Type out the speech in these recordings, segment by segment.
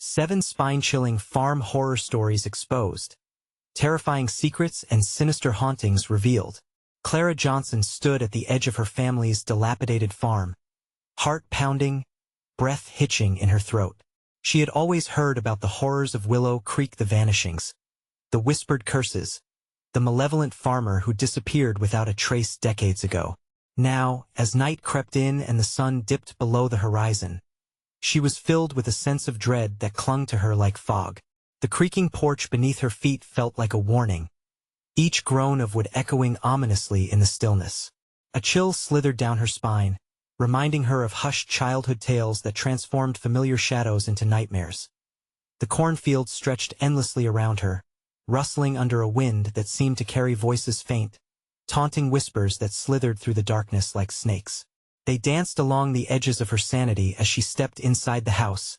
7 spine-chilling farm horror stories exposed. Terrifying secrets and sinister hauntings revealed. Clara Johnson stood at the edge of her family's dilapidated farm, heart pounding, breath hitching in her throat. She had always heard about the horrors of Willow Creek, the vanishings, the whispered curses, the malevolent farmer who disappeared without a trace decades ago. Now, as night crept in and the sun dipped below the horizon, she was filled with a sense of dread that clung to her like fog. The creaking porch beneath her feet felt like a warning, each groan of wood echoing ominously in the stillness. A chill slithered down her spine, reminding her of hushed childhood tales that transformed familiar shadows into nightmares. The cornfield stretched endlessly around her, rustling under a wind that seemed to carry voices faint, taunting whispers that slithered through the darkness like snakes. They danced along the edges of her sanity as she stepped inside the house,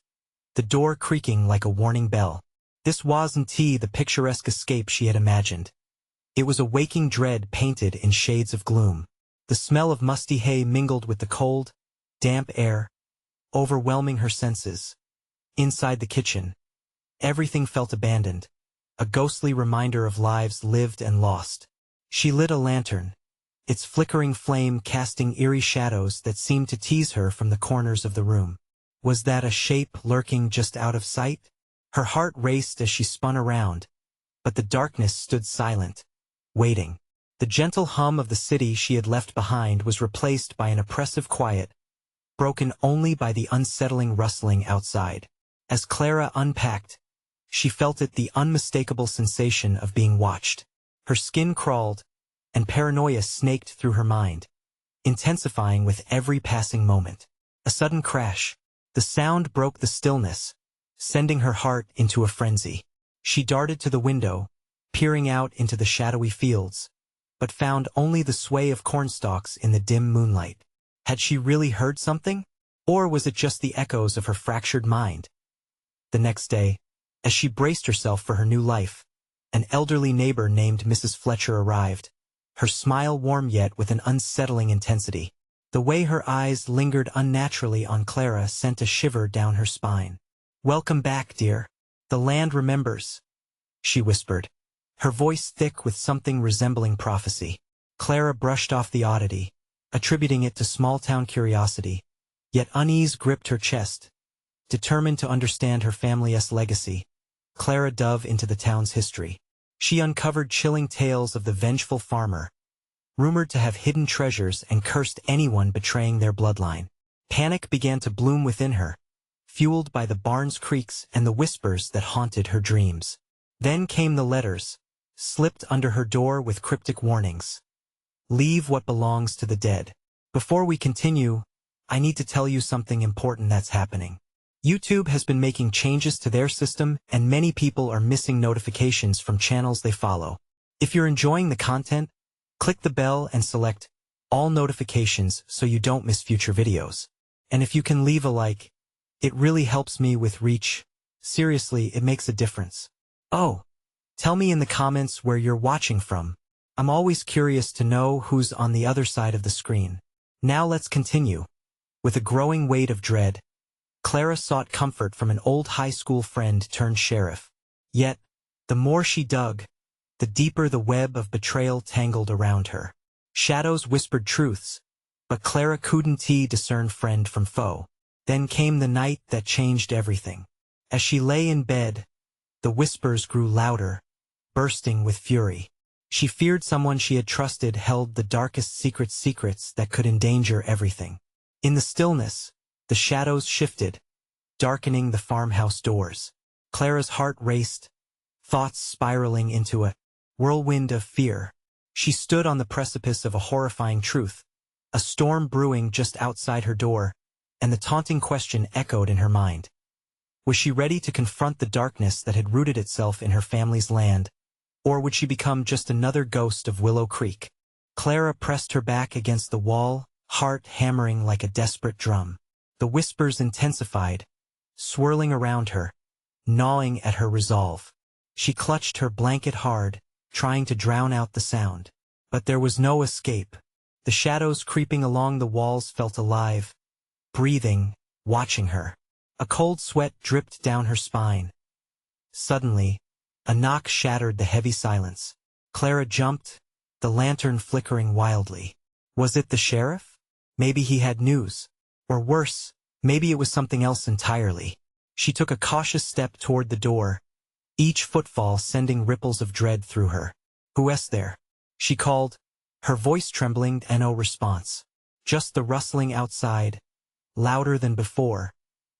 the door creaking like a warning bell. This wasn't the picturesque escape she had imagined. It was a waking dread painted in shades of gloom. The smell of musty hay mingled with the cold, damp air, overwhelming her senses. Inside the kitchen, everything felt abandoned, a ghostly reminder of lives lived and lost. She lit a lantern, its flickering flame casting eerie shadows that seemed to tease her from the corners of the room. Was that a shape lurking just out of sight? Her heart raced as she spun around, but the darkness stood silent, waiting. The gentle hum of the city she had left behind was replaced by an oppressive quiet, broken only by the unsettling rustling outside. As Clara unpacked, she felt the unmistakable sensation of being watched. Her skin crawled, and paranoia snaked through her mind, intensifying with every passing moment. A sudden crash. The sound broke the stillness, sending her heart into a frenzy. She darted to the window, peering out into the shadowy fields, but found only the sway of cornstalks in the dim moonlight. Had she really heard something? Or was it just the echoes of her fractured mind? The next day, as she braced herself for her new life, an elderly neighbor named Mrs. Fletcher arrived, her smile warm yet with an unsettling intensity. The way her eyes lingered unnaturally on Clara sent a shiver down her spine. "Welcome back, dear. The land remembers," she whispered, her voice thick with something resembling prophecy. Clara brushed off the oddity, attributing it to small-town curiosity, yet unease gripped her chest. Determined to understand her family's legacy, Clara dove into the town's history. She uncovered chilling tales of the vengeful farmer, rumored to have hidden treasures and cursed anyone betraying their bloodline. Panic began to bloom within her, fueled by the barn's creaks and the whispers that haunted her dreams. Then came the letters, slipped under her door with cryptic warnings. "Leave what belongs to the dead." Before we continue, I need to tell you something important that's happening. YouTube has been making changes to their system, and many people are missing notifications from channels they follow. If you're enjoying the content, click the bell and select all notifications so you don't miss future videos. And if you can leave a like, it really helps me with reach. Seriously, it makes a difference. Oh, tell me in the comments where you're watching from. I'm always curious to know who's on the other side of the screen. Now let's continue. With a growing weight of dread, Clara sought comfort from an old high school friend turned sheriff. Yet, the more she dug, the deeper the web of betrayal tangled around her. Shadows whispered truths, but Clara couldn't discern friend from foe. Then came the night that changed everything. As she lay in bed, the whispers grew louder, bursting with fury. She feared someone she had trusted held the darkest secrets that could endanger everything. In the stillness, the shadows shifted, darkening the farmhouse doors. Clara's heart raced, thoughts spiraling into a whirlwind of fear. She stood on the precipice of a horrifying truth, a storm brewing just outside her door, and the taunting question echoed in her mind. Was she ready to confront the darkness that had rooted itself in her family's land, or would she become just another ghost of Willow Creek? Clara pressed her back against the wall, heart hammering like a desperate drum. The whispers intensified, swirling around her, gnawing at her resolve. She clutched her blanket hard, trying to drown out the sound. But there was no escape. The shadows creeping along the walls felt alive, breathing, watching her. A cold sweat dripped down her spine. Suddenly, a knock shattered the heavy silence. Clara jumped, the lantern flickering wildly. Was it the sheriff? Maybe he had news. Or worse, maybe it was something else entirely. She took a cautious step toward the door, each footfall sending ripples of dread through her. "Who's there?" she called, her voice trembling and no response. Just the rustling outside, louder than before,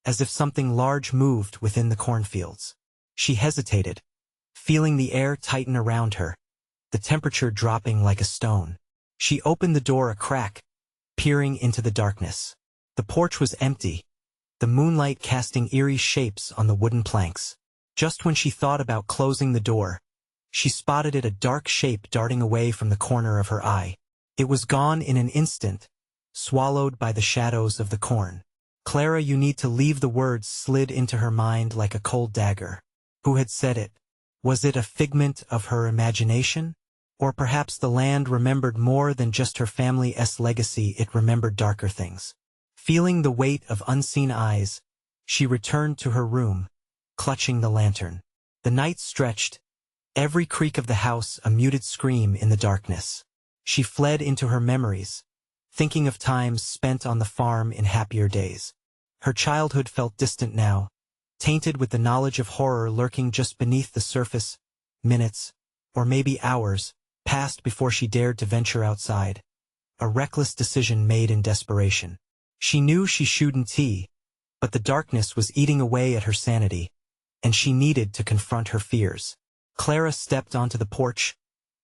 as if something large moved within the cornfields. She hesitated, feeling the air tighten around her, the temperature dropping like a stone. She opened the door a crack, peering into the darkness. The porch was empty, the moonlight casting eerie shapes on the wooden planks. Just when she thought about closing the door, she spotted a dark shape darting away from the corner of her eye. It was gone in an instant, swallowed by the shadows of the corn. "Clara, you need to leave." The words slid into her mind like a cold dagger. Who had said it? Was it a figment of her imagination? Or perhaps the land remembered more than just her family's legacy, it remembered darker things. Feeling the weight of unseen eyes, she returned to her room, clutching the lantern. The night stretched, every creak of the house a muted scream in the darkness. She fled into her memories, thinking of times spent on the farm in happier days. Her childhood felt distant now, tainted with the knowledge of horror lurking just beneath the surface. Minutes, or maybe hours, passed before she dared to venture outside. A reckless decision made in desperation. She knew she shouldn't, but the darkness was eating away at her sanity, and she needed to confront her fears. Clara stepped onto the porch,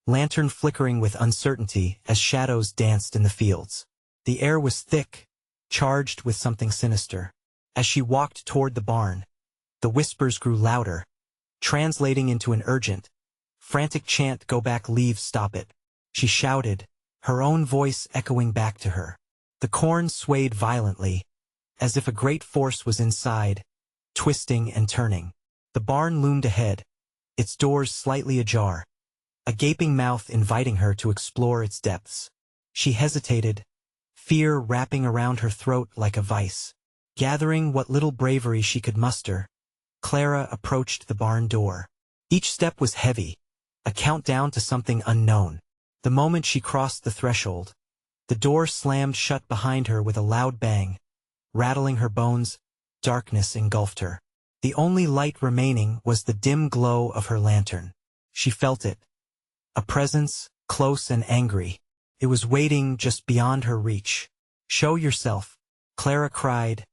lantern flickering with uncertainty as shadows danced in the fields. The air was thick, charged with something sinister. As she walked toward the barn, the whispers grew louder, translating into an urgent, frantic chant. "Go back, leave, stop it," she shouted, her own voice echoing back to her. The corn swayed violently, as if a great force was inside, twisting and turning. The barn loomed ahead, its doors slightly ajar, a gaping mouth inviting her to explore its depths. She hesitated, fear wrapping around her throat like a vice. Gathering what little bravery she could muster, Clara approached the barn door. Each step was heavy, a countdown to something unknown. The moment she crossed the threshold, the door slammed shut behind her with a loud bang, rattling her bones. Darkness engulfed her. The only light remaining was the dim glow of her lantern. She felt it. A presence, close and angry. It was waiting just beyond her reach. "Show yourself," Clara cried,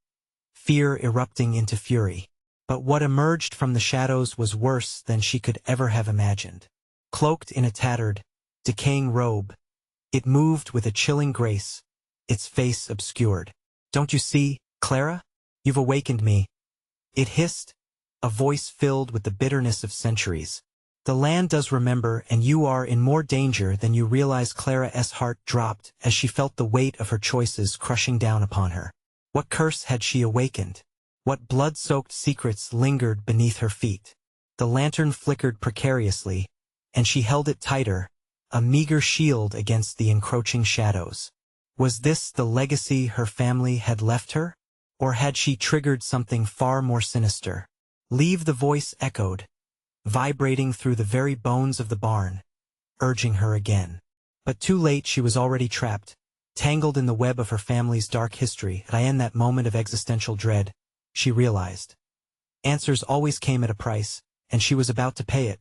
fear erupting into fury. But what emerged from the shadows was worse than she could ever have imagined. Cloaked in a tattered, decaying robe, it moved with a chilling grace, its face obscured. "Don't you see, Clara? You've awakened me," it hissed, a voice filled with the bitterness of centuries. "The land does remember, and you are in more danger than you realize." Clara's heart dropped as she felt the weight of her choices crushing down upon her. What curse had she awakened? What blood-soaked secrets lingered beneath her feet? The lantern flickered precariously, and she held it tighter, a meager shield against the encroaching shadows. Was this the legacy her family had left her? Or had she triggered something far more sinister? "Leave," the voice echoed, vibrating through the very bones of the barn, urging her again. But too late, she was already trapped, tangled in the web of her family's dark history. In that moment of existential dread, she realized. Answers always came at a price, and she was about to pay it.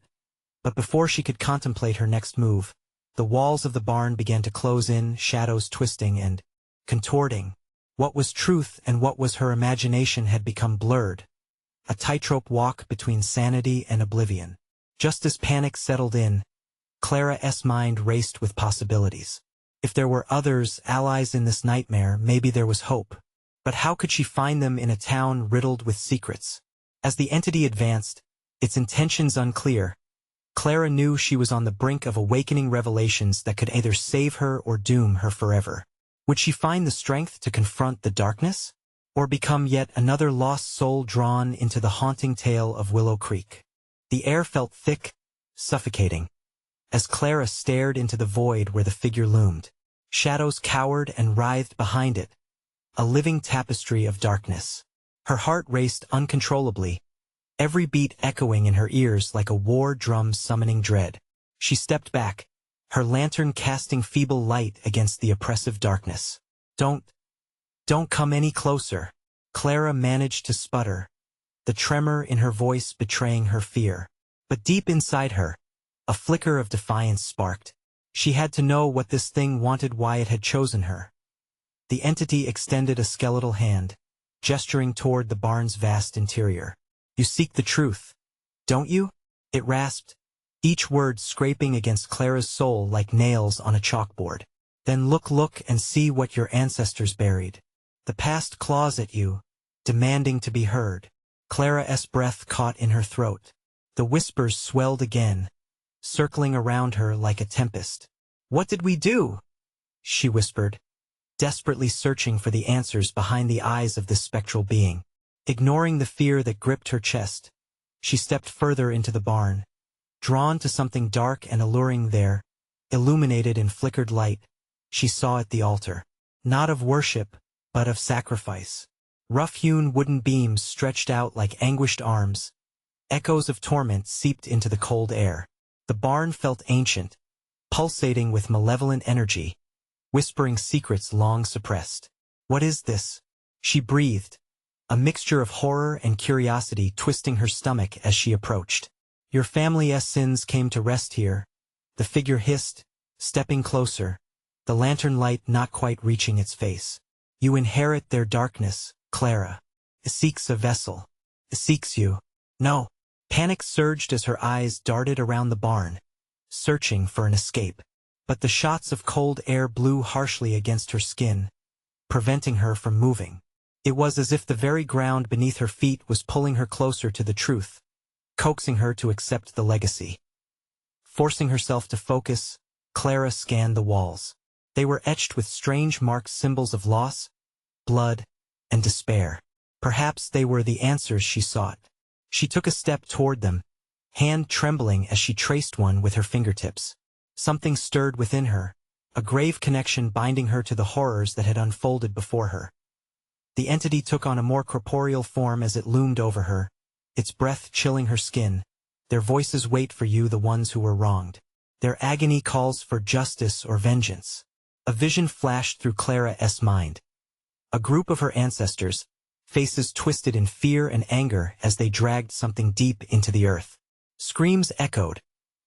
But before she could contemplate her next move, the walls of the barn began to close in, shadows twisting and contorting. What was truth and what was her imagination had become blurred, a tightrope walk between sanity and oblivion. Just as panic settled in, Clara's mind raced with possibilities. If there were others, allies in this nightmare, maybe there was hope. But how could she find them in a town riddled with secrets? As the entity advanced, its intentions unclear, Clara knew she was on the brink of awakening revelations that could either save her or doom her forever. Would she find the strength to confront the darkness? Or become yet another lost soul drawn into the haunting tale of Willow Creek? The air felt thick, suffocating, as Clara stared into the void where the figure loomed. Shadows cowered and writhed behind it, a living tapestry of darkness. Her heart raced uncontrollably, every beat echoing in her ears like a war drum summoning dread. She stepped back, her lantern casting feeble light against the oppressive darkness. Don't come any closer," Clara managed to sputter, the tremor in her voice betraying her fear. But deep inside her, a flicker of defiance sparked. She had to know what this thing wanted, why it had chosen her. The entity extended a skeletal hand, gesturing toward the barn's vast interior. "You seek the truth, don't you?" it rasped, each word scraping against Clara's soul like nails on a chalkboard. "Then look and see what your ancestors buried. The past claws at you, demanding to be heard." Clara's breath caught in her throat. The whispers swelled again, circling around her like a tempest. "What did we do?" she whispered, desperately searching for the answers behind the eyes of this spectral being. Ignoring the fear that gripped her chest, she stepped further into the barn, drawn to something dark and alluring there, illuminated in flickered light. She saw at the altar, not of worship, but of sacrifice. Rough-hewn wooden beams stretched out like anguished arms. Echoes of torment seeped into the cold air. The barn felt ancient, pulsating with malevolent energy, whispering secrets long suppressed. "What is this?" she breathed, a mixture of horror and curiosity twisting her stomach as she approached. "Your family's sins came to rest here," the figure hissed, stepping closer, the lantern light not quite reaching its face. "You inherit their darkness, Clara. It seeks a vessel. It seeks you." "No." Panic surged as her eyes darted around the barn, searching for an escape. But the shots of cold air blew harshly against her skin, preventing her from moving. It was as if the very ground beneath her feet was pulling her closer to the truth, coaxing her to accept the legacy. Forcing herself to focus, Clara scanned the walls. They were etched with strange marked symbols of loss, blood, and despair. Perhaps they were the answers she sought. She took a step toward them, hand trembling as she traced one with her fingertips. Something stirred within her, a grave connection binding her to the horrors that had unfolded before her. The entity took on a more corporeal form as it loomed over her, its breath chilling her skin. "Their voices wait for you, the ones who were wronged. Their agony calls for justice or vengeance." A vision flashed through Clara's mind. A group of her ancestors, faces twisted in fear and anger as they dragged something deep into the earth. Screams echoed,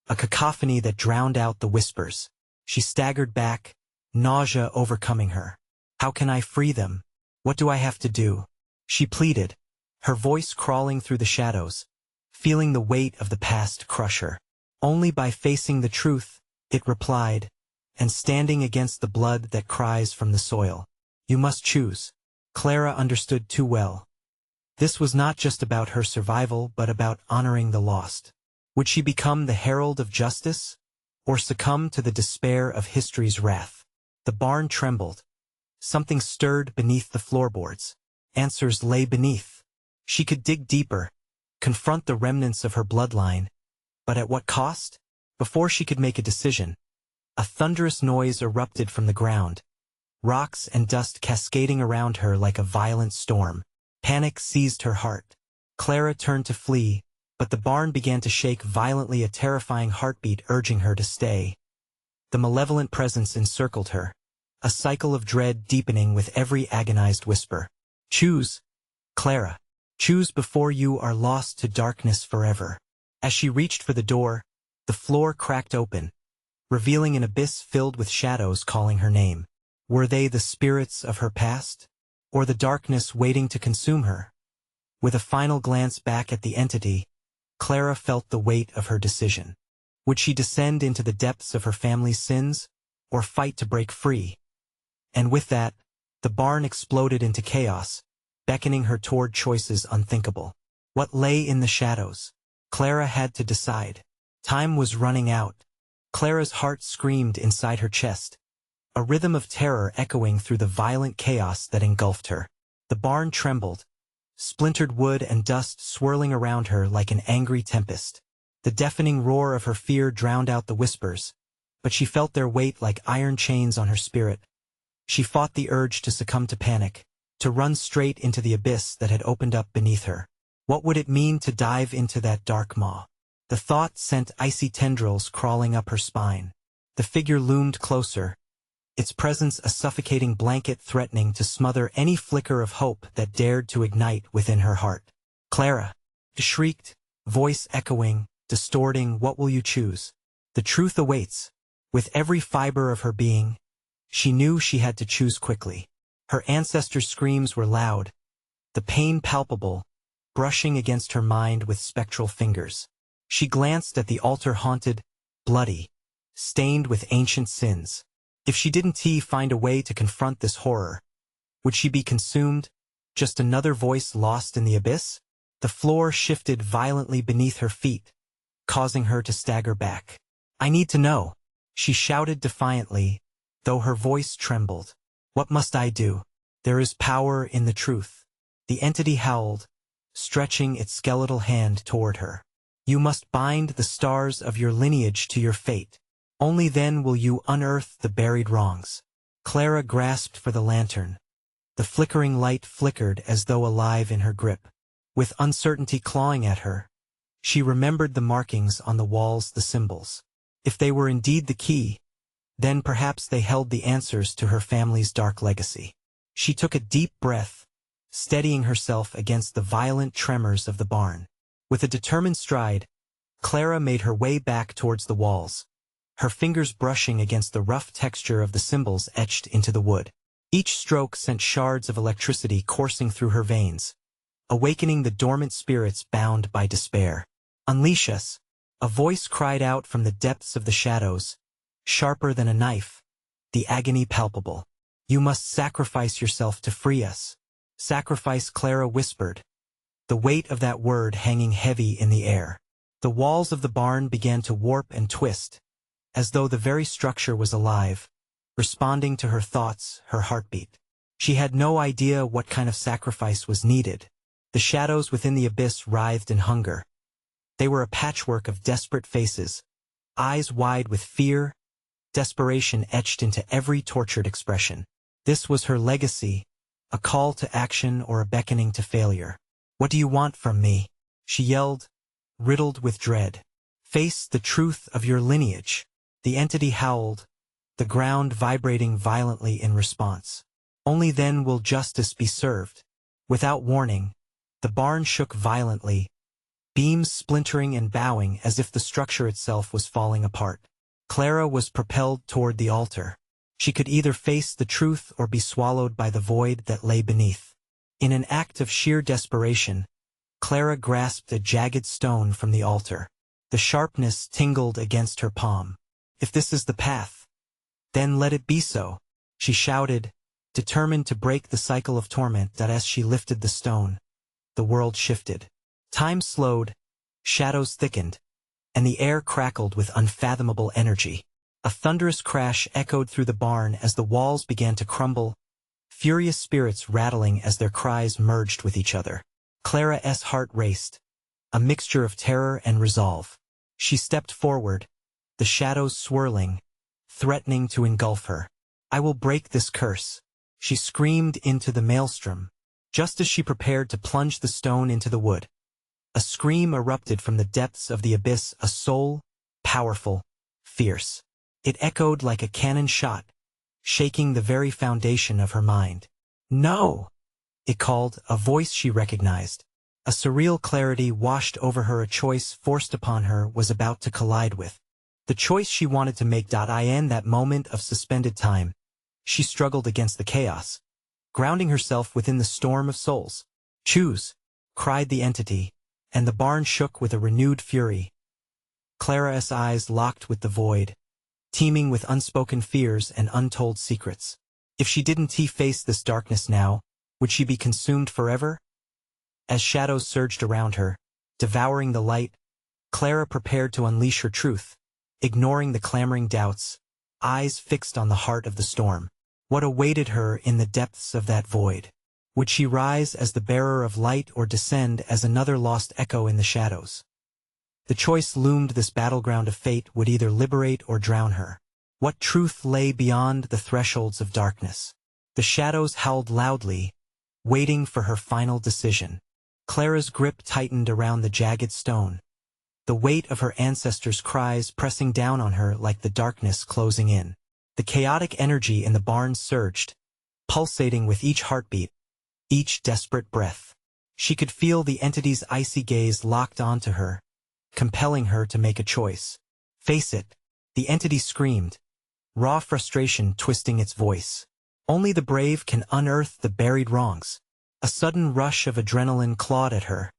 a cacophony that drowned out the whispers. She staggered back, nausea overcoming her. "How can I free them? What do I have to do?" she pleaded, her voice crawling through the shadows, feeling the weight of the past crush her. "Only by facing the truth," it replied, "and standing against the blood that cries from the soil. You must choose." Clara understood too well. This was not just about her survival but about honoring the lost. Would she become the herald of justice, or succumb to the despair of history's wrath? The barn trembled. Something stirred beneath the floorboards. Answers lay beneath. She could dig deeper, confront the remnants of her bloodline, but at what cost? Before she could make a decision, a thunderous noise erupted from the ground, rocks and dust cascading around her like a violent storm. Panic seized her heart. Clara turned to flee, but the barn began to shake violently, a terrifying heartbeat urging her to stay. The malevolent presence encircled her, a cycle of dread deepening with every agonized whisper. "Choose, Clara. Choose before you are lost to darkness forever." As she reached for the door, the floor cracked open, revealing an abyss filled with shadows calling her name. Were they the spirits of her past, or the darkness waiting to consume her? With a final glance back at the entity, Clara felt the weight of her decision. Would she descend into the depths of her family's sins, or fight to break free? And with that, the barn exploded into chaos, beckoning her toward choices unthinkable. What lay in the shadows? Clara had to decide. Time was running out. Clara's heart screamed inside her chest, a rhythm of terror echoing through the violent chaos that engulfed her. The barn trembled, splintered wood and dust swirling around her like an angry tempest. The deafening roar of her fear drowned out the whispers, but she felt their weight like iron chains on her spirit. She fought the urge to succumb to panic, to run straight into the abyss that had opened up beneath her. What would it mean to dive into that dark maw? The thought sent icy tendrils crawling up her spine. The figure loomed closer, its presence a suffocating blanket threatening to smother any flicker of hope that dared to ignite within her heart. "Clara!" she shrieked, voice echoing, distorting, "what will you choose? The truth awaits." With every fiber of her being, she knew she had to choose quickly. Her ancestors' screams were loud, the pain palpable, brushing against her mind with spectral fingers. She glanced at the altar haunted, bloody, stained with ancient sins. If she didn't find a way to confront this horror, would she be consumed, just another voice lost in the abyss? The floor shifted violently beneath her feet, causing her to stagger back. "I need to know," she shouted defiantly, though her voice trembled. "What must I do?" "There is power in the truth," the entity howled, stretching its skeletal hand toward her. "You must bind the stars of your lineage to your fate. Only then will you unearth the buried wrongs." Clara grasped for the lantern. The flickering light flickered as though alive in her grip. With uncertainty clawing at her, she remembered the markings on the walls, the symbols. If they were indeed the key, then perhaps they held the answers to her family's dark legacy. She took a deep breath, steadying herself against the violent tremors of the barn. With a determined stride, Clara made her way back towards the walls, her fingers brushing against the rough texture of the symbols etched into the wood. Each stroke sent shards of electricity coursing through her veins, awakening the dormant spirits bound by despair. "Unleash us!" a voice cried out from the depths of the shadows, sharper than a knife, the agony palpable. "You must sacrifice yourself to free us." "Sacrifice," Clara whispered, the weight of that word hanging heavy in the air. The walls of the barn began to warp and twist, as though the very structure was alive, responding to her thoughts, her heartbeat. She had no idea what kind of sacrifice was needed. The shadows within the abyss writhed in hunger. They were a patchwork of desperate faces, eyes wide with fear, desperation etched into every tortured expression. This was her legacy, a call to action or a beckoning to failure. "What do you want from me?" she yelled, riddled with dread. "Face the truth of your lineage." The entity howled, the ground vibrating violently in response. "Only then will justice be served." Without warning, the barn shook violently, beams splintering and bowing as if the structure itself was falling apart. Clara was propelled toward the altar. She could either face the truth or be swallowed by the void that lay beneath. In an act of sheer desperation, Clara grasped a jagged stone from the altar. The sharpness tingled against her palm. "If this is the path, then let it be so," she shouted, determined to break the cycle of torment that as she lifted the stone, the world shifted. Time slowed, shadows thickened, and the air crackled with unfathomable energy. A thunderous crash echoed through the barn as the walls began to crumble, furious spirits rattling as their cries merged with each other. Clara's heart raced, a mixture of terror and resolve. She stepped forward, the shadows swirling, threatening to engulf her. "I will break this curse," she screamed into the maelstrom. Just as she prepared to plunge the stone into the wood, a scream erupted from the depths of the abyss, a soul, powerful, fierce. It echoed like a cannon shot, shaking the very foundation of her mind. "No!" it called, a voice she recognized. A surreal clarity washed over her, a choice forced upon her was about to collide with the choice she wanted to make. In that moment of suspended time, she struggled against the chaos, grounding herself within the storm of souls. "Choose!" cried the entity, and the barn shook with a renewed fury. Clara's eyes locked with the void, teeming with unspoken fears and untold secrets. If she didn't face this darkness now, would she be consumed forever? As shadows surged around her, devouring the light, Clara prepared to unleash her truth, ignoring the clamoring doubts, eyes fixed on the heart of the storm. What awaited her in the depths of that void? Would she rise as the bearer of light or descend as another lost echo in the shadows? The choice loomed. This battleground of fate would either liberate or drown her. What truth lay beyond the thresholds of darkness? The shadows howled loudly, waiting for her final decision. Clara's grip tightened around the jagged stone, the weight of her ancestors' cries pressing down on her like the darkness closing in. The chaotic energy in the barn surged, pulsating with each heartbeat, each desperate breath. She could feel the entity's icy gaze locked onto her, compelling her to make a choice. Face it, the entity screamed, raw frustration twisting its voice. Only the brave can unearth the buried wrongs. A sudden rush of adrenaline clawed at her,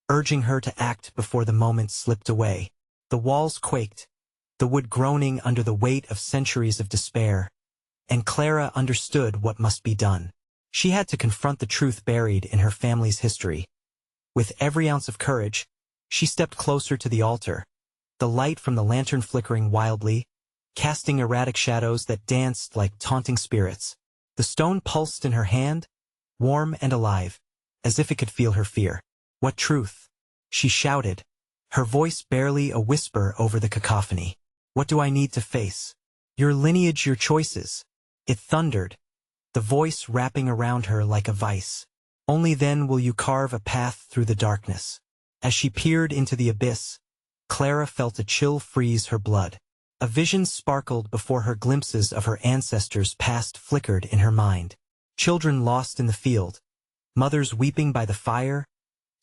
urging her to act before the moment slipped away. The walls quaked, the wood groaning under the weight of centuries of despair, and Clara understood what must be done. She had to confront the truth buried in her family's history. With every ounce of courage, she stepped closer to the altar, the light from the lantern flickering wildly, casting erratic shadows that danced like taunting spirits. The stone pulsed in her hand, warm and alive, as if it could feel her fear. "What truth?" she shouted, her voice barely a whisper over the cacophony. "What do I need to face?" "Your lineage, your choices," it thundered, the voice wrapping around her like a vice. "Only then will you carve a path through the darkness." As she peered into the abyss, Clara felt a chill freeze her blood. A vision sparkled before her. Glimpses of her ancestors' past flickered in her mind. Children lost in the field, mothers weeping by the fire,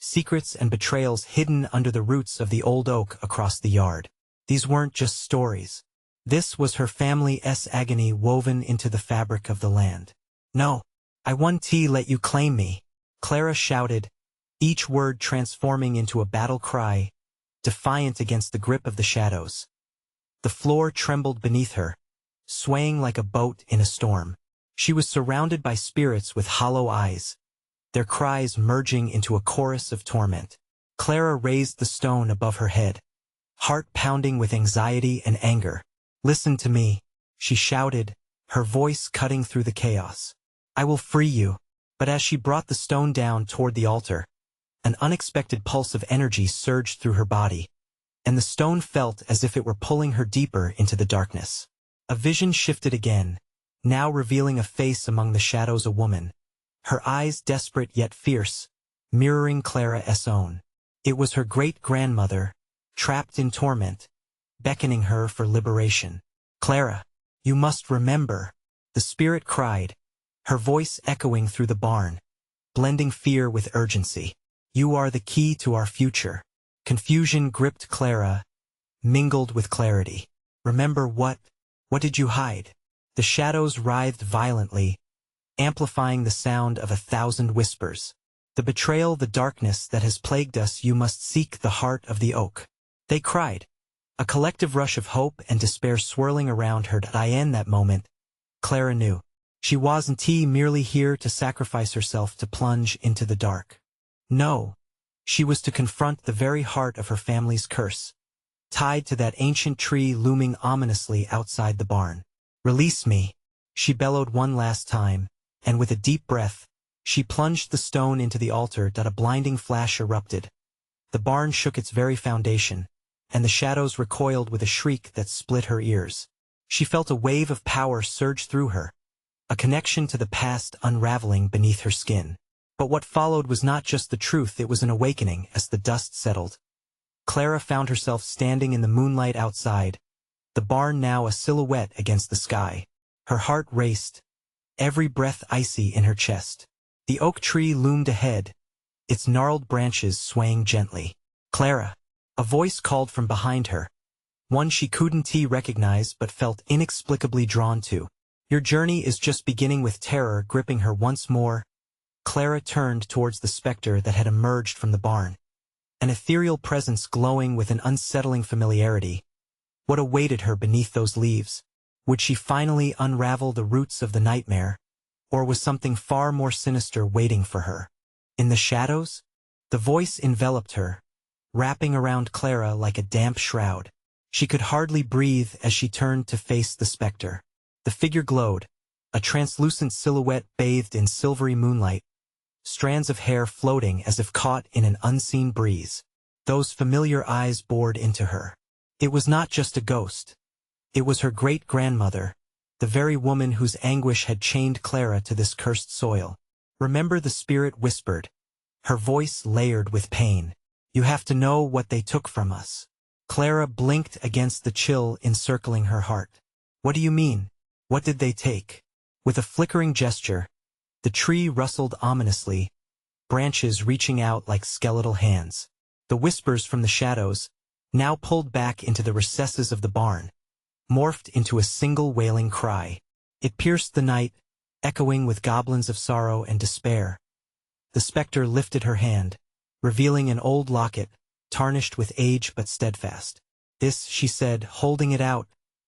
secrets and betrayals hidden under the roots of the old oak across the yard. These weren't just stories. This was her family's agony woven into the fabric of the land. "No, I won't let you claim me," Clara shouted, each word transforming into a battle cry, defiant against the grip of the shadows. The floor trembled beneath her, swaying like a boat in a storm. She was surrounded by spirits with hollow eyes, their cries merging into a chorus of torment. Clara raised the stone above her head, heart pounding with anxiety and anger. "Listen to me," she shouted, her voice cutting through the chaos. "I will free you." But as she brought the stone down toward the altar, an unexpected pulse of energy surged through her body, and the stone felt as if it were pulling her deeper into the darkness. A vision shifted again, now revealing a face among the shadows, a woman, her eyes desperate yet fierce, mirroring Clara's own. It was her great-grandmother, trapped in torment, beckoning her for liberation. "Clara, you must remember," the spirit cried, her voice echoing through the barn, blending fear with urgency. "You are the key to our future." Confusion gripped Clara, mingled with clarity. "Remember what? What did you hide?" The shadows writhed violently, amplifying the sound of 1,000 whispers. "The betrayal, the darkness that has plagued us, you must seek the heart of the oak," they cried, a collective rush of hope and despair swirling around her. In that moment, Clara knew. She wasn't merely here to sacrifice herself to plunge into the dark. No, she was to confront the very heart of her family's curse, tied to that ancient tree looming ominously outside the barn. "Release me," she bellowed one last time, and with a deep breath, she plunged the stone into the altar. A blinding flash erupted. The barn shook its very foundation, and the shadows recoiled with a shriek that split her ears. She felt a wave of power surge through her, a connection to the past unraveling beneath her skin. But what followed was not just the truth, it was an awakening. As the dust settled, Clara found herself standing in the moonlight outside, the barn now a silhouette against the sky. Her heart raced, every breath icy in her chest. The oak tree loomed ahead, its gnarled branches swaying gently. "Clara," a voice called from behind her, one she couldn't recognize but felt inexplicably drawn to. "Your journey is just beginning." With terror gripping her once more, Clara turned towards the specter that had emerged from the barn, an ethereal presence glowing with an unsettling familiarity. What awaited her beneath those leaves? Would she finally unravel the roots of the nightmare, or was something far more sinister waiting for her? In the shadows, the voice enveloped her, wrapping around Clara like a damp shroud. She could hardly breathe as she turned to face the specter. The figure glowed, a translucent silhouette bathed in silvery moonlight, strands of hair floating as if caught in an unseen breeze. Those familiar eyes bored into her. It was not just a ghost. It was her great-grandmother, the very woman whose anguish had chained Clara to this cursed soil. Remember, the spirit whispered, her voice layered with pain. You have to know what they took from us. Clara blinked against the chill encircling her heart. What do you mean? What did they take? With a flickering gesture, the tree rustled ominously, branches reaching out like skeletal hands. The whispers from the shadows, now pulled back into the recesses of the barn, morphed into a single wailing cry. It pierced the night, echoing with goblins of sorrow and despair. The specter lifted her hand, revealing an old locket, tarnished with age but steadfast. This, she said, holding it out,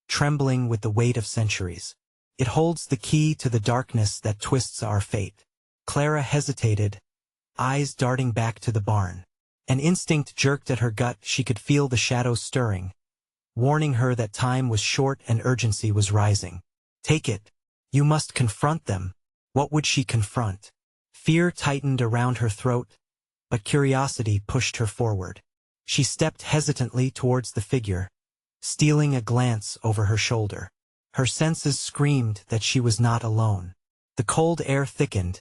trembling with the weight of centuries. It holds the key to the darkness that twists our fate. Clara hesitated, eyes darting back to the barn. An instinct jerked at her gut. She could feel the shadows stirring, warning her that time was short and urgency was rising. Take it. You must confront them. What would she confront? Fear tightened around her throat, but curiosity pushed her forward. She stepped hesitantly towards the figure, stealing a glance over her shoulder. Her senses screamed that she was not alone. The cold air thickened,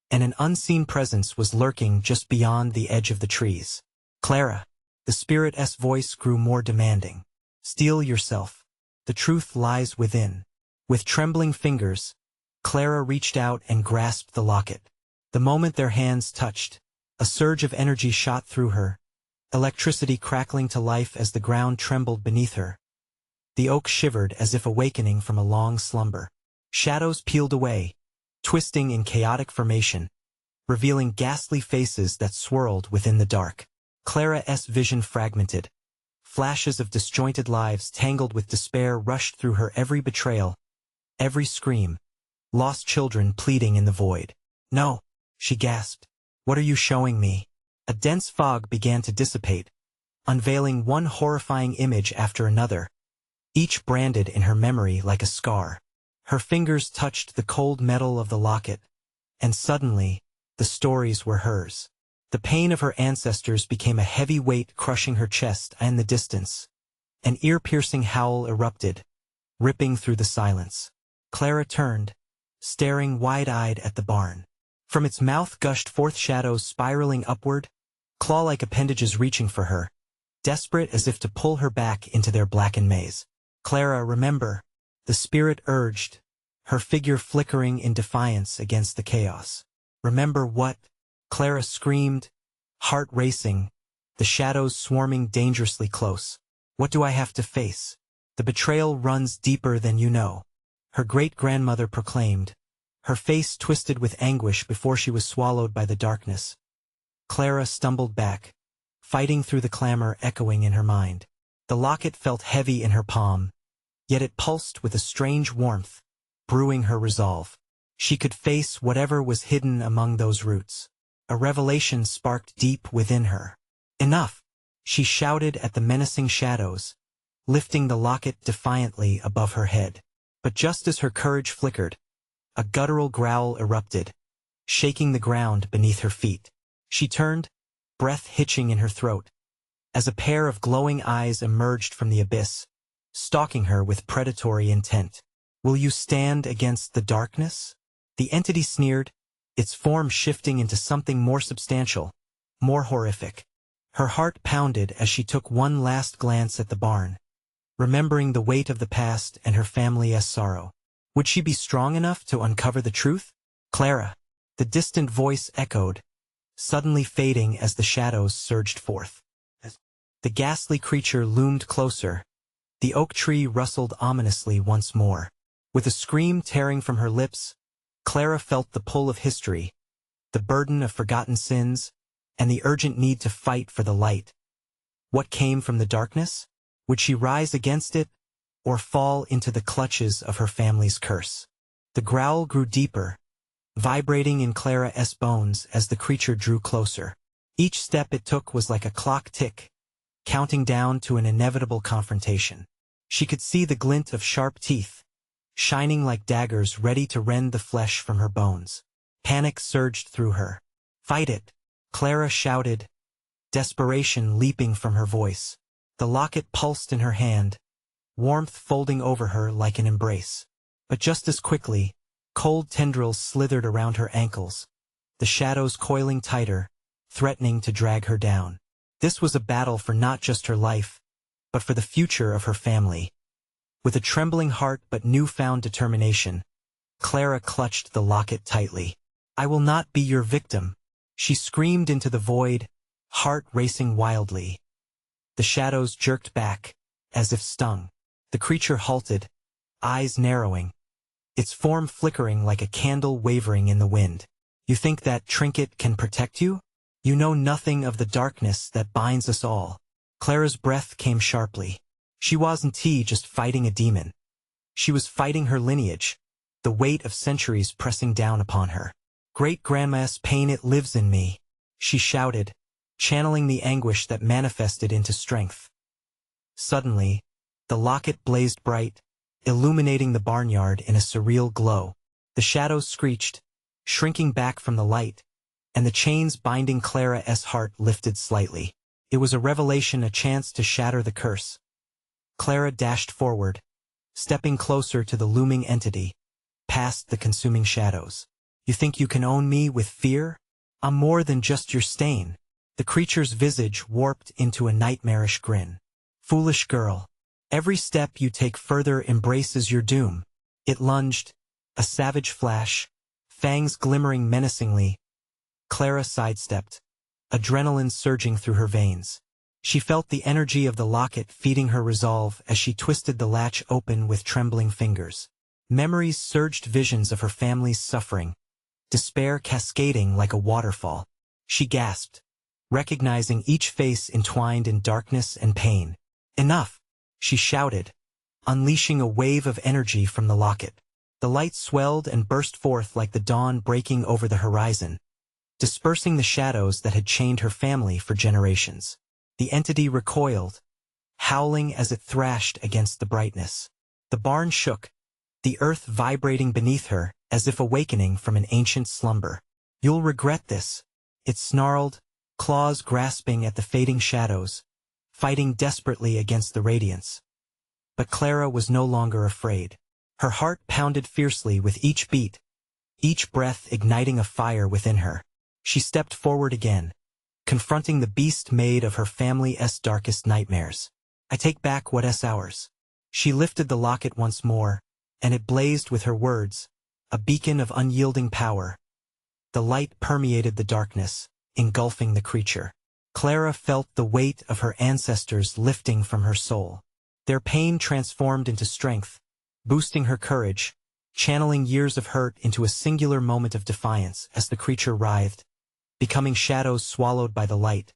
and an unseen presence was lurking just beyond the edge of the trees. Clara, the spirit's voice grew more demanding. Steel yourself. The truth lies within. With trembling fingers, Clara reached out and grasped the locket. The moment their hands touched, a surge of energy shot through her, electricity crackling to life as the ground trembled beneath her. The oak shivered as if awakening from a long slumber. Shadows peeled away, twisting in chaotic formation, revealing ghastly faces that swirled within the dark. Clara's vision fragmented. Flashes of disjointed lives tangled with despair rushed through her. Every betrayal, every scream, lost children pleading in the void. No, she gasped. What are you showing me? A dense fog began to dissipate, unveiling one horrifying image after another, each branded in her memory like a scar. Her fingers touched the cold metal of the locket, and suddenly, the stories were hers. The pain of her ancestors became a heavy weight crushing her chest. In the distance, an ear-piercing howl erupted, ripping through the silence. Clara turned, staring wide-eyed at the barn. From its mouth gushed forth shadows spiraling upward, claw-like appendages reaching for her, desperate as if to pull her back into their blackened maze. Clara, remember, the spirit urged, her figure flickering in defiance against the chaos. Remember what? Clara screamed, heart racing, the shadows swarming dangerously close. What do I have to face? The betrayal runs deeper than you know, her great-grandmother proclaimed, her face twisted with anguish before she was swallowed by the darkness. Clara stumbled back, fighting through the clamor echoing in her mind. The locket felt heavy in her palm, yet it pulsed with a strange warmth, brewing her resolve. She could face whatever was hidden among those roots. A revelation sparked deep within her. Enough! She shouted at the menacing shadows, lifting the locket defiantly above her head. But just as her courage flickered, a guttural growl erupted, shaking the ground beneath her feet. She turned, breath hitching in her throat, as a pair of glowing eyes emerged from the abyss, stalking her with predatory intent. Will you stand against the darkness? The entity sneered, its form shifting into something more substantial, more horrific. Her heart pounded as she took one last glance at the barn, remembering the weight of the past and her family's sorrow. Would she be strong enough to uncover the truth? Clara, the distant voice echoed, suddenly fading as the shadows surged forth. The ghastly creature loomed closer. The oak tree rustled ominously once more. With a scream tearing from her lips, Clara felt the pull of history, the burden of forgotten sins, and the urgent need to fight for the light. What came from the darkness? Would she rise against it, or fall into the clutches of her family's curse? The growl grew deeper, vibrating in Clara's bones as the creature drew closer. Each step it took was like a clock tick, counting down to an inevitable confrontation. She could see the glint of sharp teeth, shining like daggers ready to rend the flesh from her bones. Panic surged through her. Fight it! Clara shouted, desperation leaping from her voice. The locket pulsed in her hand, warmth folding over her like an embrace. But just as quickly, cold tendrils slithered around her ankles, the shadows coiling tighter, threatening to drag her down. This was a battle for not just her life, but for the future of her family. With a trembling heart but newfound determination, Clara clutched the locket tightly. "I will not be your victim," she screamed into the void, heart racing wildly. The shadows jerked back, as if stung. The creature halted, eyes narrowing, its form flickering like a candle wavering in the wind. "You think that trinket can protect you? You know nothing of the darkness that binds us all." Clara's breath came sharply. She wasn't just fighting a demon. She was fighting her lineage, the weight of centuries pressing down upon her. "Great-grandma's pain, it lives in me," she shouted, channeling the anguish that manifested into strength. Suddenly, the locket blazed bright, illuminating the barnyard in a surreal glow. The shadows screeched, shrinking back from the light, and the chains binding Clara's heart lifted slightly. It was a revelation, a chance to shatter the curse. Clara dashed forward, stepping closer to the looming entity, past the consuming shadows. "You think you can own me with fear? I'm more than just your stain." The creature's visage warped into a nightmarish grin. "Foolish girl. Every step you take further embraces your doom." It lunged, a savage flash, fangs glimmering menacingly. Clara sidestepped, adrenaline surging through her veins. She felt the energy of the locket feeding her resolve as she twisted the latch open with trembling fingers. Memories surged, visions of her family's suffering, despair cascading like a waterfall. She gasped, recognizing each face entwined in darkness and pain. "Enough!" she shouted, unleashing a wave of energy from the locket. The light swelled and burst forth like the dawn breaking over the horizon, dispersing the shadows that had chained her family for generations. The entity recoiled, howling as it thrashed against the brightness. The barn shook, the earth vibrating beneath her as if awakening from an ancient slumber. "You'll regret this," it snarled, claws grasping at the fading shadows, fighting desperately against the radiance. But Clara was no longer afraid. Her heart pounded fiercely with each beat, each breath igniting a fire within her. She stepped forward again, confronting the beast made of her family's darkest nightmares. "I take back what's ours." She lifted the locket once more, and it blazed with her words, a beacon of unyielding power. The light permeated the darkness, engulfing the creature. Clara felt the weight of her ancestors lifting from her soul. Their pain transformed into strength, boosting her courage, channeling years of hurt into a singular moment of defiance as the creature writhed, becoming shadows swallowed by the light.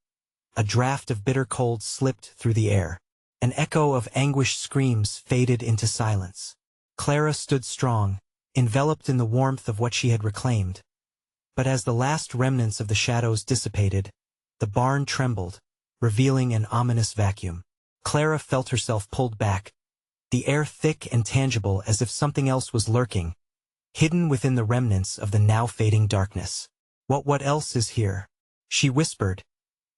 A draft of bitter cold slipped through the air. An echo of anguished screams faded into silence. Clara stood strong, enveloped in the warmth of what she had reclaimed. But as the last remnants of the shadows dissipated, the barn trembled, revealing an ominous vacuum. Clara felt herself pulled back, the air thick and tangible as if something else was lurking, hidden within the remnants of the now fading darkness. What else is here?" she whispered,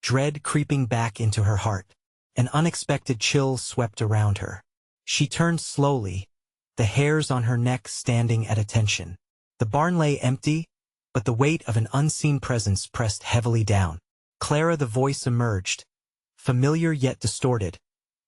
dread creeping back into her heart. An unexpected chill swept around her. She turned slowly, the hairs on her neck standing at attention. The barn lay empty, but the weight of an unseen presence pressed heavily down. Clara, the voice emerged, familiar yet distorted,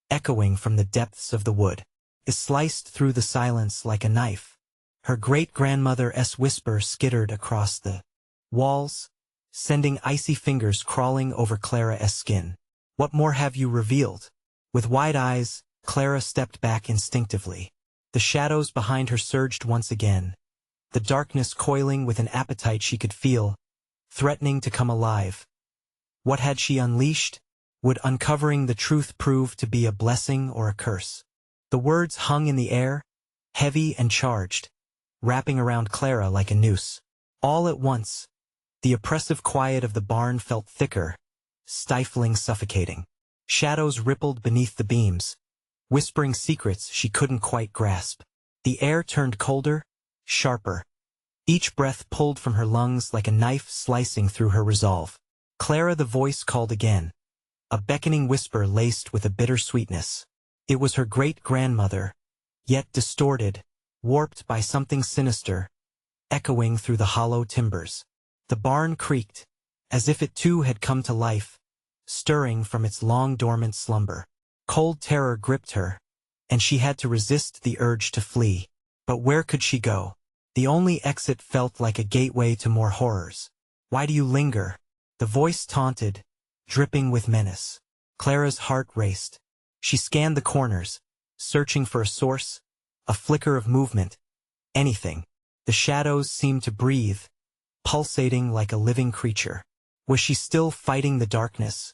echoing from the depths of the wood. It sliced through the silence like a knife. Her great-grandmother's whisper skittered across the walls, sending icy fingers crawling over Clara's skin. "What more have you revealed?" With wide eyes, Clara stepped back instinctively. The shadows behind her surged once again, the darkness coiling with an appetite she could feel, threatening to come alive. What had she unleashed? Would uncovering the truth prove to be a blessing or a curse? The words hung in the air, heavy and charged, wrapping around Clara like a noose. All at once, the oppressive quiet of the barn felt thicker, stifling, suffocating. Shadows rippled beneath the beams, whispering secrets she couldn't quite grasp. The air turned colder, sharper. Each breath pulled from her lungs like a knife slicing through her resolve. Clara, the voice called again, a beckoning whisper laced with a bitter sweetness. It was her great-grandmother, yet distorted, warped by something sinister, echoing through the hollow timbers. The barn creaked, as if it too had come to life, stirring from its long-dormant slumber. Cold terror gripped her, and she had to resist the urge to flee. But where could she go? The only exit felt like a gateway to more horrors. "Why do you linger?" The voice taunted, dripping with menace. Clara's heart raced. She scanned the corners, searching for a source, a flicker of movement, anything. The shadows seemed to breathe, pulsating like a living creature. Was she still fighting the darkness,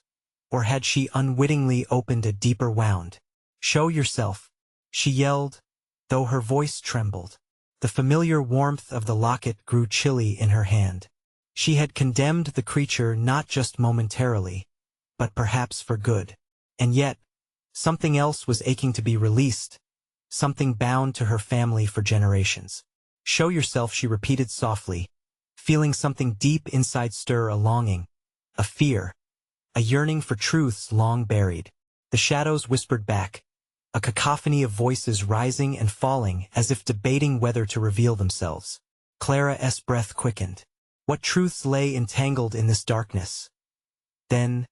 or had she unwittingly opened a deeper wound? "Show yourself," she yelled, though her voice trembled. The familiar warmth of the locket grew chilly in her hand. She had condemned the creature not just momentarily, but perhaps for good. And yet, something else was aching to be released, something bound to her family for generations. "Show yourself," she repeated softly, feeling something deep inside stir, a longing, a fear, a yearning for truths long buried. The shadows whispered back, a cacophony of voices rising and falling as if debating whether to reveal themselves. Clara's breath quickened. What truths lay entangled in this darkness? Then,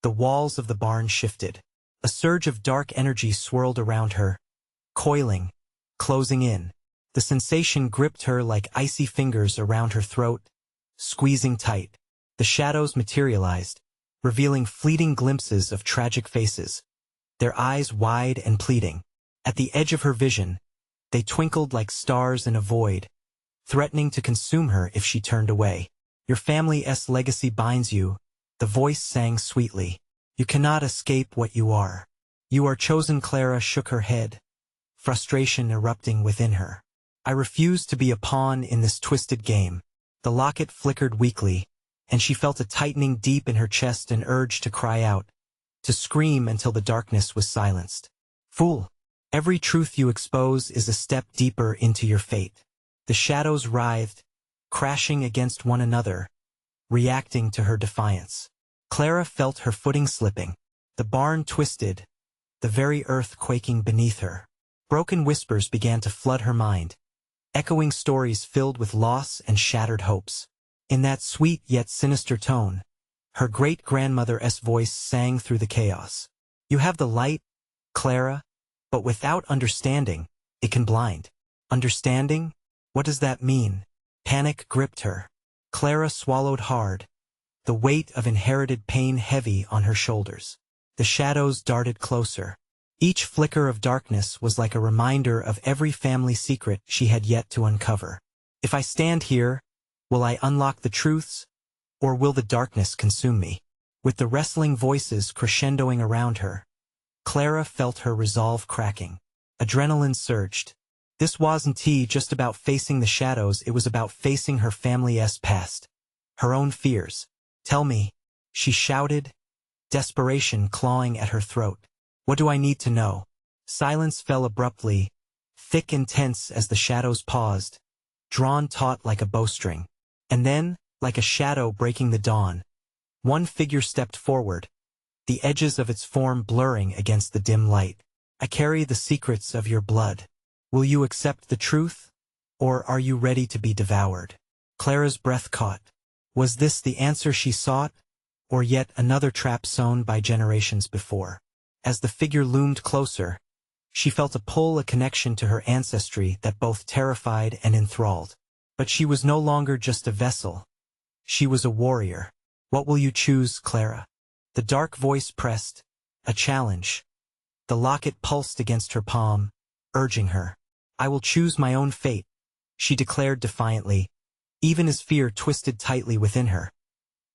the walls of the barn shifted. A surge of dark energy swirled around her, coiling, closing in. The sensation gripped her like icy fingers around her throat, squeezing tight. The shadows materialized, revealing fleeting glimpses of tragic faces, their eyes wide and pleading. At the edge of her vision, they twinkled like stars in a void, threatening to consume her if she turned away. "Your family's legacy binds you," the voice sang sweetly. "You cannot escape what you are. You are chosen." Clara shook her head, frustration erupting within her. "I refuse to be a pawn in this twisted game." The locket flickered weakly, and she felt a tightening deep in her chest, an urge to cry out, to scream until the darkness was silenced. "Fool! Every truth you expose is a step deeper into your fate." The shadows writhed, crashing against one another, reacting to her defiance. Clara felt her footing slipping. The barn twisted, the very earth quaking beneath her. Broken whispers began to flood her mind, echoing stories filled with loss and shattered hopes. In that sweet yet sinister tone, her great-grandmother's voice sang through the chaos. "You have the light, Clara, but without understanding, it can blind." Understanding? What does that mean? Panic gripped her. Clara swallowed hard, the weight of inherited pain heavy on her shoulders. The shadows darted closer. Each flicker of darkness was like a reminder of every family secret she had yet to uncover. "If I stand here, will I unlock the truths, or will the darkness consume me?" With the wrestling voices crescendoing around her, Clara felt her resolve cracking. Adrenaline surged. This wasn't just about facing the shadows, it was about facing her family's past, her own fears. "Tell me," she shouted, desperation clawing at her throat. "What do I need to know?" Silence fell abruptly, thick and tense as the shadows paused, drawn taut like a bowstring. And then, like a shadow breaking the dawn, one figure stepped forward, the edges of its form blurring against the dim light. "I carry the secrets of your blood. Will you accept the truth, or are you ready to be devoured?" Clara's breath caught. Was this the answer she sought, or yet another trap sown by generations before? As the figure loomed closer, she felt a pull, a connection to her ancestry that both terrified and enthralled. But she was no longer just a vessel. She was a warrior. "What will you choose, Clara?" The dark voice pressed, a challenge. The locket pulsed against her palm, urging her. "I will choose my own fate," she declared defiantly, even as fear twisted tightly within her.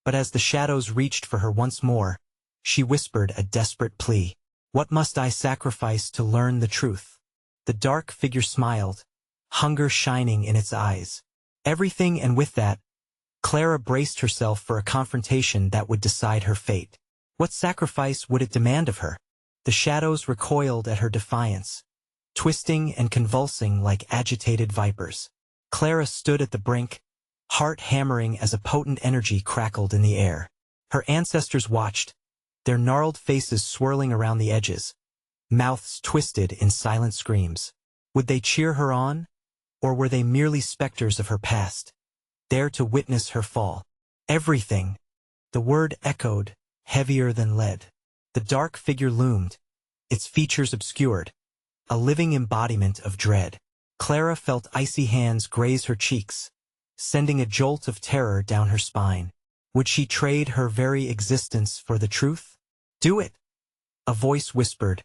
But as the shadows reached for her once more, she whispered a desperate plea. "What must I sacrifice to learn the truth?" The dark figure smiled, hunger shining in its eyes. "Everything," and with that, Clara braced herself for a confrontation that would decide her fate. What sacrifice would it demand of her? The shadows recoiled at her defiance, twisting and convulsing like agitated vipers. Clara stood at the brink, heart hammering as a potent energy crackled in the air. Her ancestors watched, their gnarled faces swirling around the edges, mouths twisted in silent screams. Would they cheer her on, or were they merely specters of her past, there to witness her fall? Everything. The word echoed, heavier than lead. The dark figure loomed, its features obscured, a living embodiment of dread. Clara felt icy hands graze her cheeks, sending a jolt of terror down her spine. Would she trade her very existence for the truth? Do it! A voice whispered,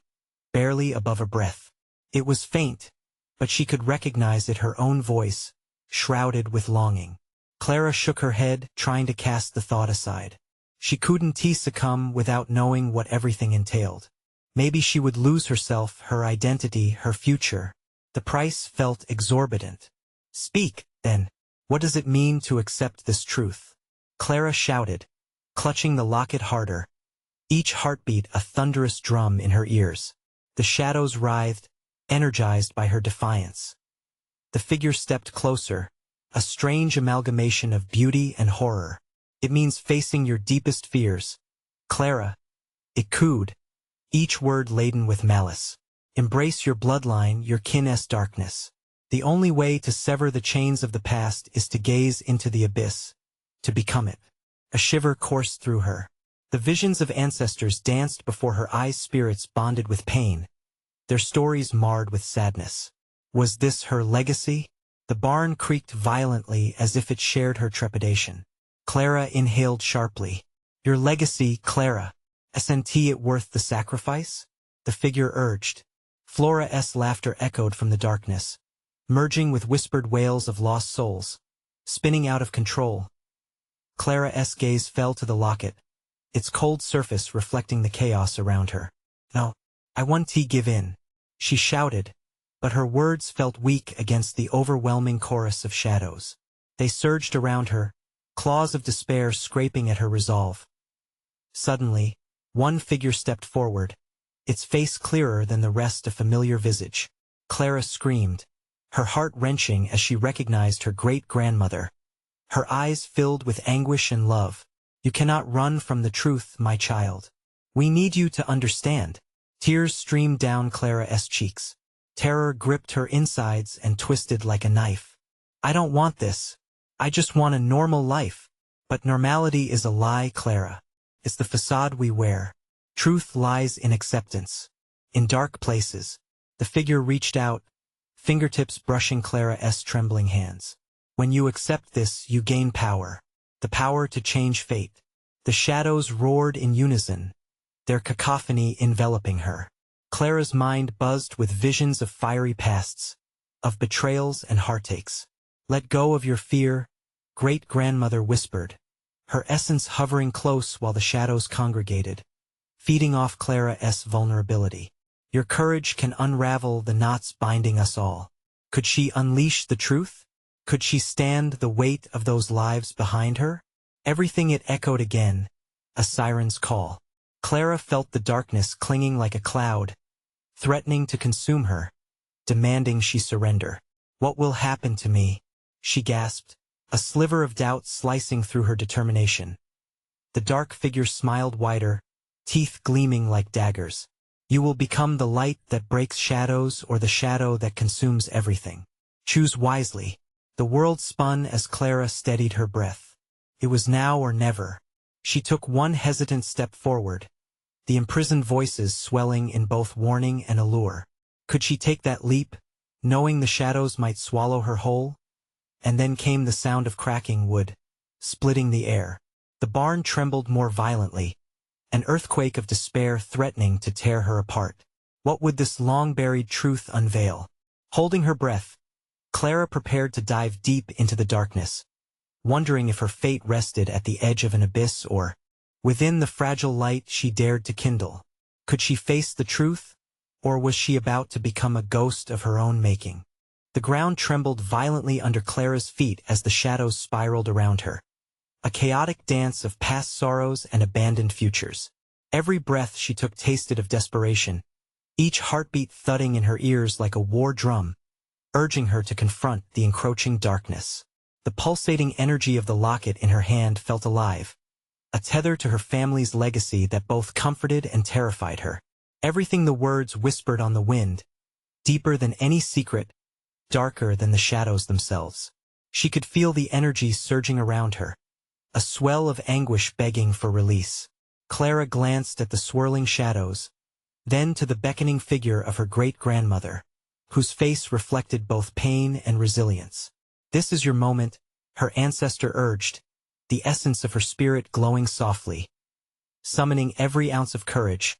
barely above a breath. It was faint, but she could recognize it, her own voice, shrouded with longing. Clara shook her head, trying to cast the thought aside. She couldn't succumb without knowing what everything entailed. Maybe she would lose herself, her identity, her future. The price felt exorbitant. Speak, then. What does it mean to accept this truth? Clara shouted, clutching the locket harder, each heartbeat a thunderous drum in her ears. The shadows writhed, energized by her defiance. The figure stepped closer, a strange amalgamation of beauty and horror. It means facing your deepest fears. Clara. It cooed, each word laden with malice. Embrace your bloodline, your kin's darkness. The only way to sever the chains of the past is to gaze into the abyss, to become it. A shiver coursed through her. The visions of ancestors danced before her eyes, spirits bonded with pain, their stories marred with sadness. Was this her legacy? The barn creaked violently as if it shared her trepidation. Clara inhaled sharply. Your legacy, Clara. Isn't it worth the sacrifice? The figure urged. Flora's laughter echoed from the darkness, merging with whispered wails of lost souls. Spinning out of control. Clara's gaze fell to the locket, its cold surface reflecting the chaos around her. No, I won't give in, she shouted, but her words felt weak against the overwhelming chorus of shadows. They surged around her, claws of despair scraping at her resolve. Suddenly, one figure stepped forward, its face clearer than the rest, a familiar visage. Clara screamed, her heart wrenching as she recognized her great-grandmother. Her eyes filled with anguish and love. You cannot run from the truth, my child. We need you to understand. Tears streamed down Clara's cheeks. Terror gripped her insides and twisted like a knife. I don't want this. I just want a normal life. But normality is a lie, Clara. It's the facade we wear. Truth lies in acceptance. In dark places. The figure reached out, fingertips brushing Clara's trembling hands. When you accept this, you gain power. The power to change fate. The shadows roared in unison, their cacophony enveloping her. Clara's mind buzzed with visions of fiery pasts, of betrayals and heartaches. Let go of your fear, great-grandmother whispered, her essence hovering close while the shadows congregated, feeding off Clara's vulnerability. Your courage can unravel the knots binding us all. Could she unleash the truth? Could she stand the weight of those lives behind her? Everything it echoed again, a siren's call. Clara felt the darkness clinging like a cloud, threatening to consume her, demanding she surrender. What will happen to me? She gasped, a sliver of doubt slicing through her determination. The dark figure smiled wider, teeth gleaming like daggers. You will become the light that breaks shadows or the shadow that consumes everything. Choose wisely. The world spun as Clara steadied her breath. It was now or never. She took one hesitant step forward, the imprisoned voices swelling in both warning and allure. Could she take that leap, knowing the shadows might swallow her whole? And then came the sound of cracking wood, splitting the air. The barn trembled more violently, an earthquake of despair threatening to tear her apart. What would this long-buried truth unveil? Holding her breath, Clara prepared to dive deep into the darkness, wondering if her fate rested at the edge of an abyss or within the fragile light she dared to kindle. Could she face the truth, or was she about to become a ghost of her own making? The ground trembled violently under Clara's feet as the shadows spiraled around her. A chaotic dance of past sorrows and abandoned futures. Every breath she took tasted of desperation, each heartbeat thudding in her ears like a war drum, urging her to confront the encroaching darkness. The pulsating energy of the locket in her hand felt alive, a tether to her family's legacy that both comforted and terrified her. Everything the words whispered on the wind, deeper than any secret, darker than the shadows themselves. She could feel the energy surging around her, a swell of anguish begging for release. Clara glanced at the swirling shadows, then to the beckoning figure of her great-grandmother, whose face reflected both pain and resilience. "This is your moment," her ancestor urged, the essence of her spirit glowing softly. Summoning every ounce of courage,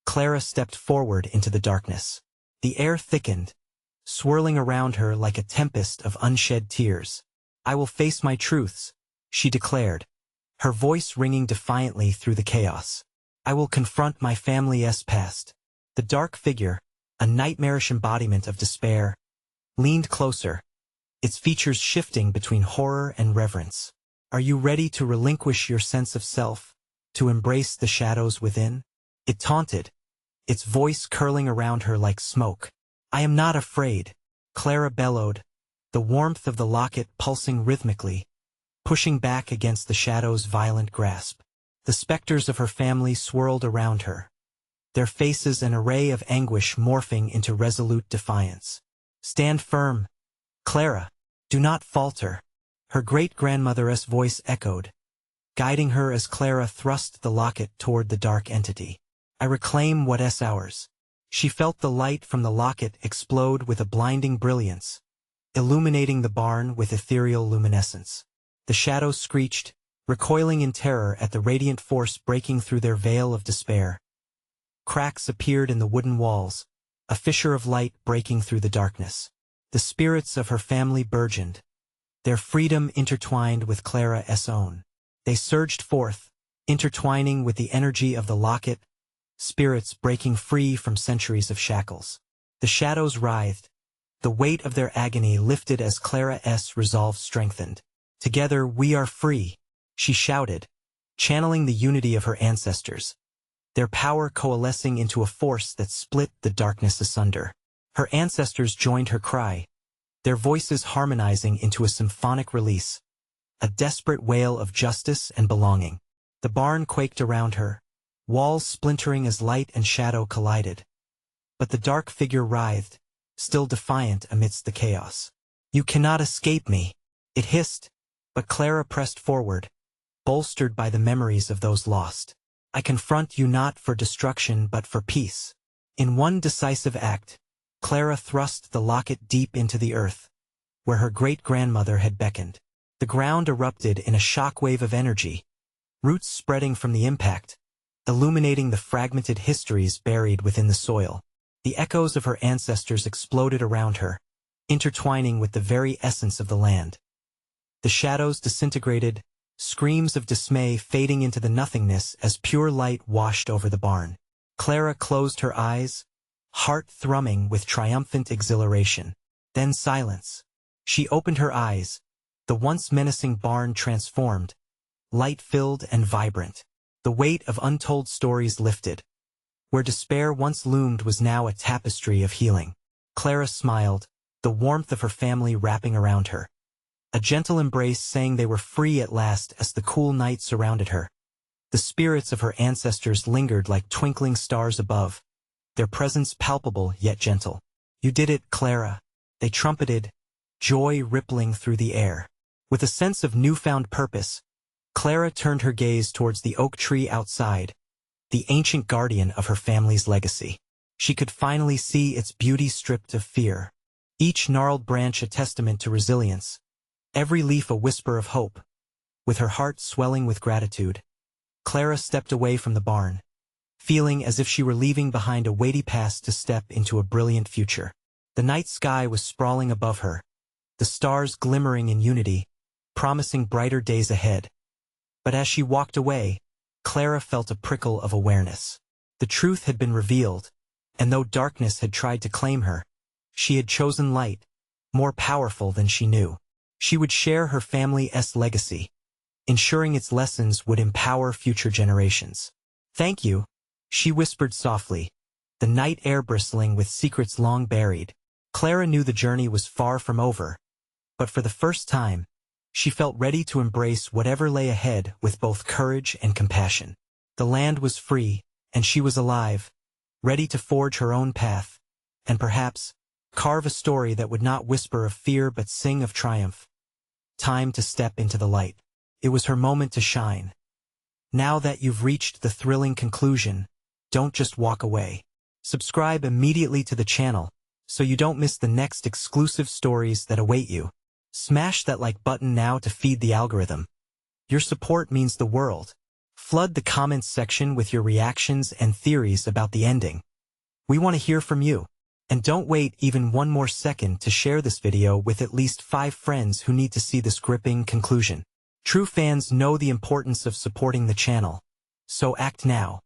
Clara stepped forward into the darkness. The air thickened, swirling around her like a tempest of unshed tears. "I will face my truths," she declared, her voice ringing defiantly through the chaos. "I will confront my family's past." The dark figure, a nightmarish embodiment of despair, leaned closer, its features shifting between horror and reverence. "Are you ready to relinquish your sense of self, to embrace the shadows within?" It taunted, its voice curling around her like smoke. "I am not afraid," Clara bellowed, the warmth of the locket pulsing rhythmically, pushing back against the shadow's violent grasp. The specters of her family swirled around her, their faces an array of anguish morphing into resolute defiance. "Stand firm, Clara. Do not falter," her great-grandmother's voice echoed, guiding her as Clara thrust the locket toward the dark entity. "I reclaim what's ours." She felt the light from the locket explode with a blinding brilliance, illuminating the barn with ethereal luminescence. The shadows screeched, recoiling in terror at the radiant force breaking through their veil of despair. Cracks appeared in the wooden walls, a fissure of light breaking through the darkness. The spirits of her family burgeoned, their freedom intertwined with Clara's own. They surged forth, intertwining with the energy of the locket, spirits breaking free from centuries of shackles. The shadows writhed, the weight of their agony lifted as Clara's resolve strengthened. "Together we are free," she shouted, channeling the unity of her ancestors, their power coalescing into a force that split the darkness asunder. Her ancestors joined her cry, their voices harmonizing into a symphonic release, a desperate wail of justice and belonging. The barn quaked around her, walls splintering as light and shadow collided. But the dark figure writhed, still defiant amidst the chaos. "You cannot escape me," it hissed, but Clara pressed forward, bolstered by the memories of those lost. "I confront you not for destruction but for peace." In one decisive act, Clara thrust the locket deep into the earth, where her great-grandmother had beckoned. The ground erupted in a shockwave of energy, roots spreading from the impact, illuminating the fragmented histories buried within the soil. The echoes of her ancestors exploded around her, intertwining with the very essence of the land. The shadows disintegrated, screams of dismay fading into the nothingness as pure light washed over the barn. Clara closed her eyes, heart thrumming with triumphant exhilaration. Then silence. She opened her eyes, the once menacing barn transformed, light-filled and vibrant. The weight of untold stories lifted. Where despair once loomed was now a tapestry of healing. Clara smiled, the warmth of her family wrapping around her. A gentle embrace saying they were free at last as the cool night surrounded her. The spirits of her ancestors lingered like twinkling stars above, their presence palpable yet gentle. "You did it, Clara," they trumpeted, joy rippling through the air. With a sense of newfound purpose, Clara turned her gaze towards the oak tree outside, the ancient guardian of her family's legacy. She could finally see its beauty stripped of fear, each gnarled branch a testament to resilience, every leaf a whisper of hope. With her heart swelling with gratitude, Clara stepped away from the barn, feeling as if she were leaving behind a weighty past to step into a brilliant future. The night sky was sprawling above her, the stars glimmering in unity, promising brighter days ahead. But as she walked away, Clara felt a prickle of awareness. The truth had been revealed, and though darkness had tried to claim her, she had chosen light, more powerful than she knew. She would share her family's legacy, ensuring its lessons would empower future generations. "Thank you," she whispered softly, the night air bristling with secrets long buried. Clara knew the journey was far from over, but for the first time, she felt ready to embrace whatever lay ahead with both courage and compassion. The land was free, and she was alive, ready to forge her own path, and perhaps carve a story that would not whisper of fear but sing of triumph. Time to step into the light. It was her moment to shine. Now that you've reached the thrilling conclusion, don't just walk away. Subscribe immediately to the channel so you don't miss the next exclusive stories that await you. Smash that like button now to feed the algorithm. Your support means the world. Flood the comments section with your reactions and theories about the ending. We want to hear from you. And don't wait even one more second to share this video with at least 5 friends who need to see this gripping conclusion. True fans know the importance of supporting the channel. So act now.